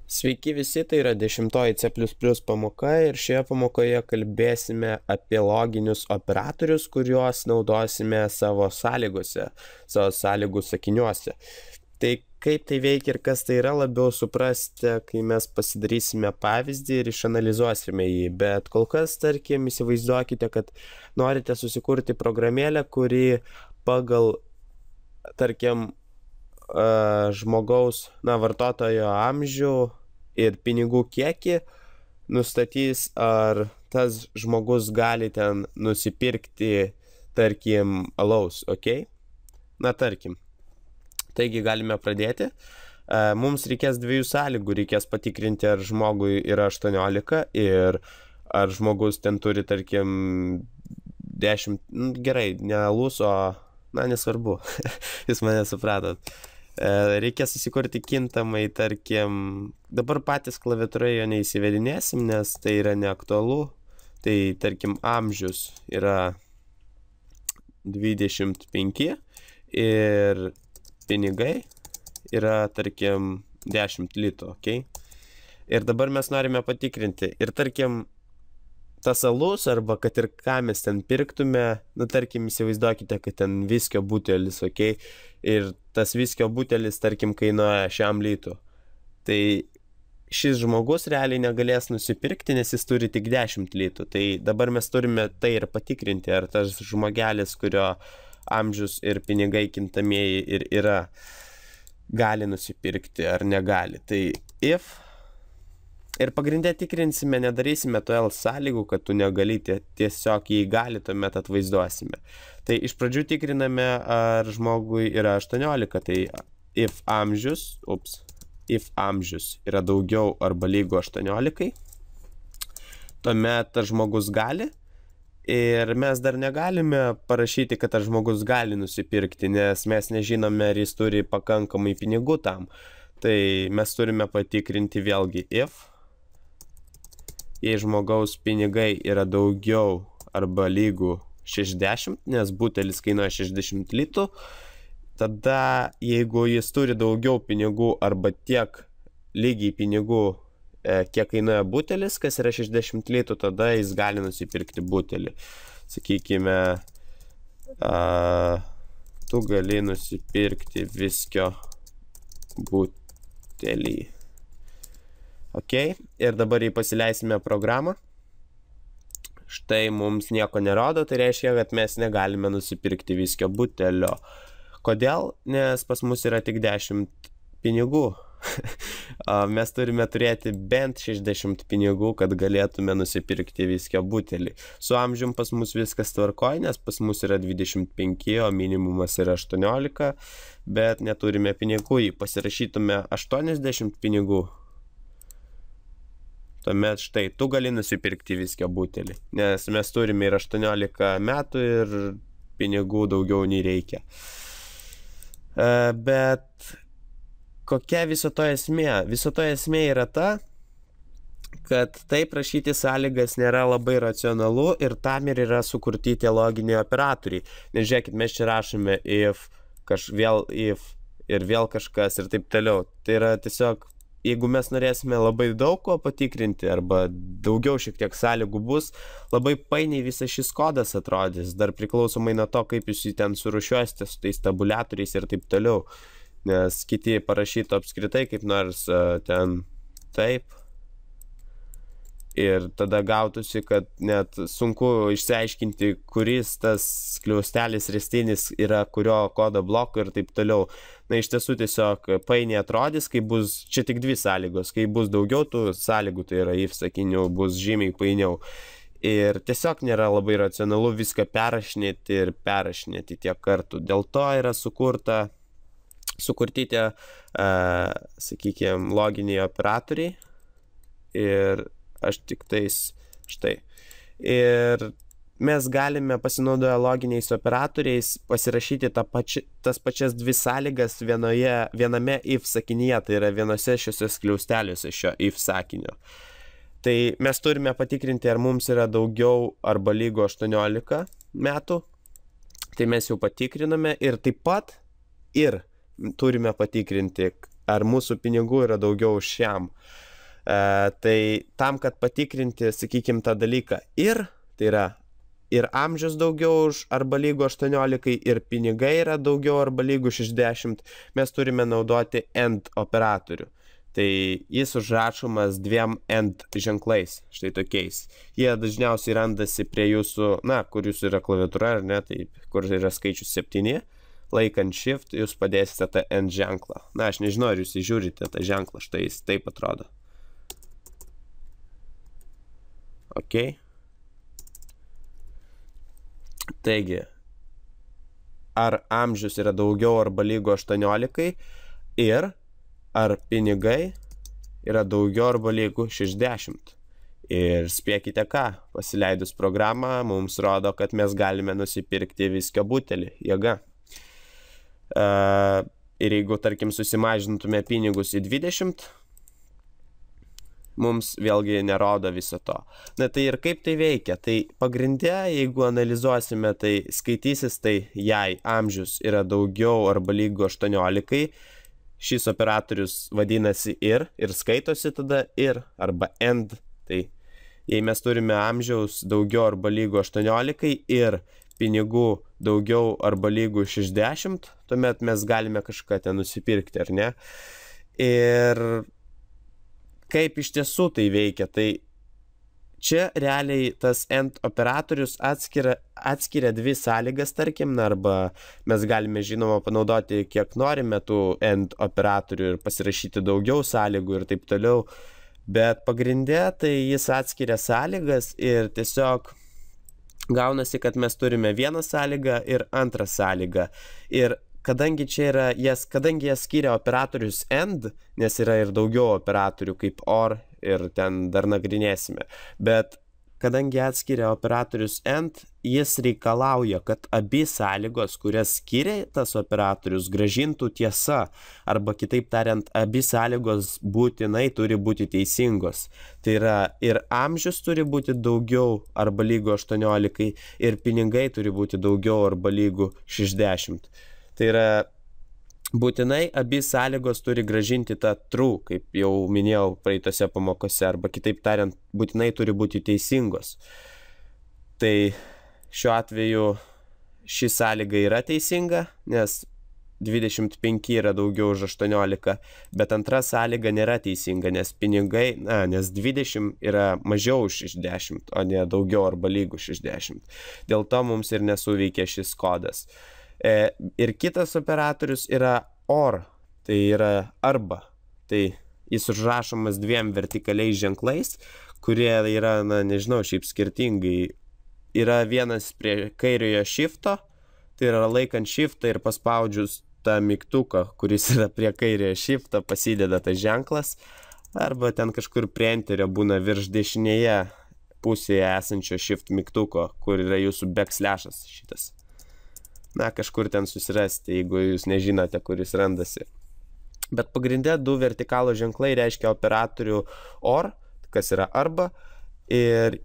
Sveiki visi, tai yra 10 C++ pamoka ir šioje pamokoje kalbėsime apie loginius operatorius, kuriuos naudosime savo sąlygose, savo sąlygų sakiniuose. Tai kaip tai veikia ir kas tai yra, labiau suprasti, kai mes pasidarysime pavyzdį ir išanalizuosime jį. Bet kol kas, tarkim, įsivaizduokite, kad norite susikurti programėlę, kuri pagal, tarkim, žmogaus, vartotojo amžių ir pinigų kiekį nustatys, ar tas žmogus gali ten nusipirkti, tarkim, alaus, ok? Tarkim. Taigi galime pradėti. Mums reikės dviejų sąlygų. Reikės patikrinti, ar žmogui yra 18 ir ar žmogus ten turi, tarkim, 10, gerai, ne alus, o, nesvarbu, jūs mane supratot. Reikia susikurti kintamai, tarkim, dabar patys klaviatūroje jo neįsivedinėsim, nes tai yra neaktualu. Tai, tarkim, amžius yra 25 ir pinigai yra, tarkim, 10 litų, ok? Ir dabar mes norime patikrinti. Ir, tarkim, tas alus, arba kad ir ką mes ten pirktume, tarkim, įsivaizduokite, kad ten viskio butelis, ok? Ir tas viskio butelis, tarkim, kainuoja 1 litų. Tai šis žmogus realiai negalės nusipirkti, nes jis turi tik 10 litų. Tai dabar mes turime tai ir patikrinti, ar tas žmogelis, kurio amžius ir pinigai kintamieji ir yra, gali nusipirkti ar negali. Tai if. Ir pagrindę tikrinsime, nedarysime to else sąlygų, kad tu negali, tiesiog jei gali, tuomet atvaizduosime. Tai iš pradžių tikriname, ar žmogui yra 18, tai if amžius yra daugiau arba lygu 18, tuomet tas žmogus gali. Ir mes dar negalime parašyti, kad tas žmogus gali nusipirkti, nes mes nežinome, ar jis turi pakankamai pinigų tam. Tai mes turime patikrinti vėlgi if. Jei žmogaus pinigai yra daugiau arba lygų 60, nes butelis kainuoja 60 litų, tada jeigu jis turi daugiau pinigų arba tiek lygiai pinigų, kiek kainuoja butelis, kas yra 60 litų, tada jis gali nusipirkti butelį. Sakykime, tu gali nusipirkti viskio butelį. Ok, ir dabar jei pasileisime programą, štai mums nieko nerodo, tai reiškia, kad mes negalime nusipirkti viskio butelio. Kodėl? Nes pas mus yra tik 10 pinigų. Mes turime turėti bent 60 pinigų, kad galėtume nusipirkti viskio butelį. Su amžium pas mus viskas tvarkoj, nes pas mus yra 25, o minimumas yra 18, bet neturime pinigų. Jei pasirašytume 80 pinigų, tuomet štai, tu gali nusipirkti viskio butelį, nes mes turime ir 18 metų ir pinigų daugiau nei reikia. Bet kokia viso to esmė? Viso to esmė yra ta, kad taip rašyti sąlygas nėra labai racionalu ir tam ir yra sukurti tie loginiai operatoriai. Nes žiūrėkit, mes čia rašome if, vėl if ir vėl kažkas ir taip toliau. Tai yra tiesiog, jeigu mes norėsime labai daug ko patikrinti arba daugiau šiek tiek sąlygų bus, labai painiai visas šis kodas atrodys, dar priklausomai nuo to, kaip jūs jį ten surušiuosite su tais tabuliatoriais ir taip toliau. Nes kiti parašytų apskritai kaip nors ten taip. Ir tada gautųsi, kad net sunku išsiaiškinti, kuris tas skliaustelis ristinis yra kurio kodo bloko ir taip toliau. Iš tiesų tiesiog painiai atrodys, kai bus, čia tik dvi sąlygos, kai bus daugiau tų sąlygų, tai yra if sakinių, bus žymiai painiau. Ir tiesiog nėra labai racionalu viską perrašinėti ir perrašinėti tiek kartų. Dėl to yra sukurti tie, sakykime, loginiai operatoriai. Ir aš tik tais, štai. Ir mes galime pasinaudoję loginiais operatoriais pasirašyti tas pačias dvi sąlygas viename if sakinyje, tai yra vienose šiuose skliausteliuose šio if sakinio. Tai mes turime patikrinti, ar mums yra daugiau arba lygu 18 metų. Tai mes jau patikriname ir taip pat turime patikrinti, ar mūsų pinigų yra daugiau už šiam. Tai tam, kad patikrinti, sakykime, tą dalyką tai yra ir amžius daugiau už arba lygu 18, ir pinigai yra daugiau arba lygu 60, mes turime naudoti AND operatorių. Tai jis užrašomas 2 AND ženklais, štai tokiais. Jie dažniausiai randasi prie jūsų, kur jūsų yra klaviatūra, ar ne, tai kur yra skaičius 7, laikant Shift, jūs padėsite tą AND ženklą. Aš nežinau, ar jūs įžiūrite tą ženklą, štai jis taip atrodo. Ok. Taigi, ar amžius yra daugiau arba lygu 18 ir ar pinigai yra daugiau arba lygu 60. Ir spėkite ką, pasileidus programą mums rodo, kad mes galime nusipirkti viskio butelį, jėga. Ir jeigu, tarkim, susimažintume pinigus į 20, mums vėlgi nerodo viso to. Tai ir kaip tai veikia? Tai pagrinde, jeigu analizuosime, tai skaitysis, tai jei amžius yra daugiau arba lygu 18, šis operatorius vadinasi ir skaitosi tada ir arba AND. Tai jei mes turime amžiaus daugiau arba lygu 18 ir pinigų daugiau arba lygu 60, tuomet mes galime kažką ten nusipirkti, ar ne? Ir kaip iš tiesų tai veikia, tai čia realiai tas AND operatorius atskiria 2 sąlygas, tarkim, arba mes galime, žinoma, panaudoti kiek norime tų AND operatorių ir pasirašyti daugiau sąlygų ir taip toliau, bet pagrinde tai jis atskiria sąlygas ir tiesiog gaunasi, kad mes turime vieną sąlygą ir antrą sąlygą. Ir kadangi kadangi jie skiria operatorius AND, nes yra ir daugiau operatorių kaip OR ir ten dar nagrinėsime, bet kadangi atskiria operatorius AND, jis reikalauja, kad abi sąlygos, kurias skiria tas operatorius, grąžintų tiesa, arba kitaip tariant, abi sąlygos būtinai turi būti teisingos. Tai yra ir amžius turi būti daugiau arba lygu 18 ir pinigai turi būti daugiau arba lygu 60. Tai yra būtinai abi sąlygos turi grąžinti tą true, kaip jau minėjau praeitose pamokose, arba kitaip tariant, būtinai turi būti teisingos. Tai šiuo atveju ši sąlyga yra teisinga, nes 25 yra daugiau už 18, bet antra sąlyga nėra teisinga, nes pinigai, nes 20 yra mažiau už 60, o ne daugiau arba lygu 60. Dėl to mums ir nesuveikia šis kodas. Ir kitas operatorius yra OR, tai yra arba. Tai jis užrašomas 2 vertikaliais ženklais, kurie yra, nežinau, šiaip skirtingai. Yra vienas prie kairiojo shifto, tai yra laikant shiftą ir paspaudžius tą mygtuką, kuris yra prie kairiojo shifto, pasideda tas ženklas, arba ten kažkur prie enterio būna virš dešinėje pusėje esančio shift mygtuko, kur yra jūsų backslashas šitas. Kažkur ten susirasti, jeigu jūs nežinote, kur jis randasi. Bet pagrinde 2 vertikalų ženklai reiškia operatorių OR, kas yra arba, ir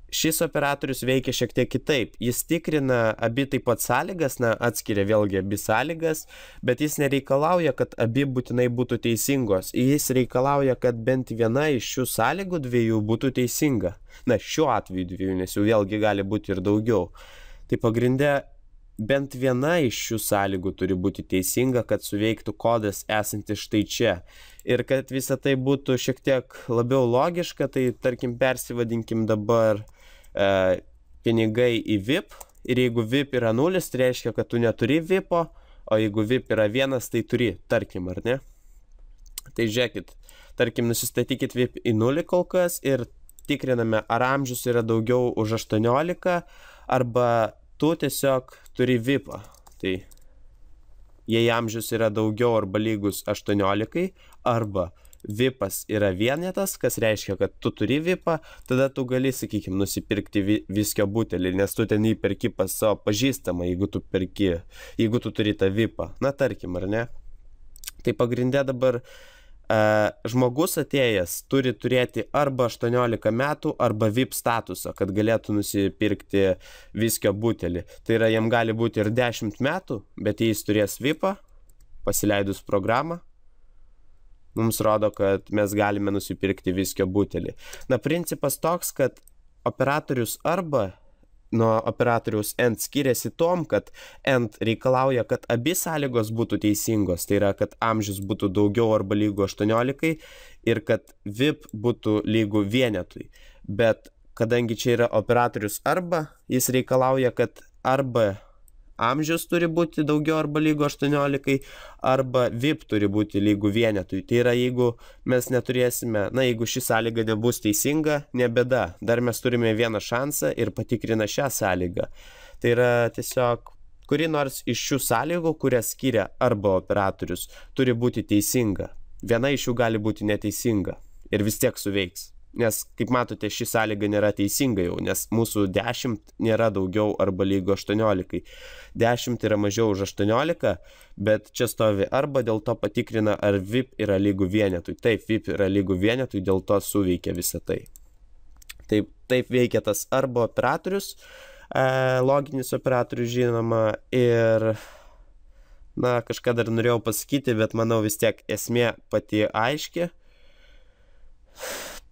šis operatorius veikia šiek tiek kitaip. Jis tikrina abi taip pat sąlygas, atskiria vėlgi abi sąlygas, bet jis nereikalauja, kad abi būtinai būtų teisingos. Jis reikalauja, kad bent viena iš šių sąlygų 2 būtų teisinga. Šiuo atveju 2, nes jau vėlgi gali būti ir daugiau. Tai pagrinde bent viena iš šių sąlygų turi būti teisinga, kad suveiktų kodas esantis štai čia. Ir kad visa tai būtų šiek tiek labiau logiška, tai tarkim persivadinkim dabar pinigai į VIP. Ir jeigu VIP yra 0, tai reiškia, kad tu neturi VIP'o, o jeigu VIP yra 1, tai turi, tarkim, ar ne? Tai žiūrėkit, tarkim, nusistatykit VIP į 0 kol kas ir tikriname, ar amžius yra daugiau už 18, arba tu tiesiog turi VIP'ą. Tai jei amžius yra daugiau arba lygus 18, arba VIP'as yra vienetas, kas reiškia, kad tu turi VIP'ą, tada tu gali, sakykime, nusipirkti viskio butelį, nes tu ten jį perki pas savo pažįstamą, jeigu tu turi tą VIP'ą. Tarkim, ar ne? Tai pagrinde dabar žmogus atėjęs turi turėti arba 18 metų, arba VIP statusą, kad galėtų nusipirkti viskio butelį. Tai yra, jam gali būti ir 10 metų, bet jei jis turės VIP'ą, pasileidus programą, mums rodo, kad mes galime nusipirkti viskio butelį. Na, principas toks, kad operatorius arba nuo operatoriaus AND skiriasi tom, kad AND reikalauja, kad abi sąlygos būtų teisingos, tai yra, kad amžius būtų daugiau arba lygu 18 ir kad VIP būtų lygu vienetui. Bet kadangi čia yra operatorius arba, jis reikalauja, kad arba amžius turi būti daugiau arba lygu 18, arba VIP turi būti lygu vienetui. Tai yra, jeigu mes neturėsime, jeigu ši sąlyga nebus teisinga, ne bėda. Dar mes turime vieną šansą ir patikrina šią sąlygą. Tai yra tiesiog, kuri nors iš šių sąlygų, kurias skiria arba operatorius, turi būti teisinga. Viena iš jų gali būti neteisinga ir vis tiek suveiks. Nes, kaip matote, ši sąlyga nėra teisinga jau, nes mūsų 10 nėra daugiau arba lygu 18. 10 yra mažiau už 18, bet čia stovi arba, dėl to patikrina, ar VIP yra lygu vienetui. Taip, VIP yra lygu vienetui, dėl to suveikia visą tai. Taip veikia tas arba operatorius, loginis operatorius žinoma, ir, kažką dar norėjau pasakyti, bet manau vis tiek esmė pati aiški.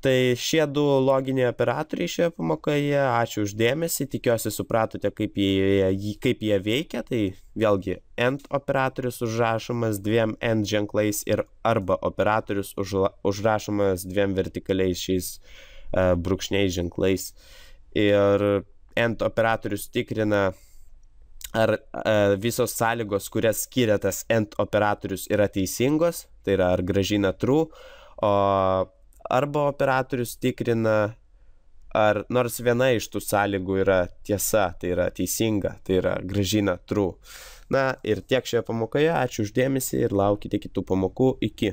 Tai šie du loginiai operatoriai šioje pamokoje. Ačiū uždėmesį, tikiuosi supratote, kaip jie veikia. Tai vėlgi AND operatorius užrašomas 2 AND ženklais ir arba operatorius užrašomas 2 vertikaliais šiais brūkšniais ženklais. Ir AND operatorius tikrina, ar visos sąlygos, kurias skiria tas AND operatorius, yra teisingos, tai yra ar grąžina true, o arba operatorius tikrina, ar nors viena iš tų sąlygų yra tiesa, tai yra teisinga, tai yra grąžina true. Ir tiek šioje pamokoje, ačiū uždėmesį ir laukite kitų pamokų, iki.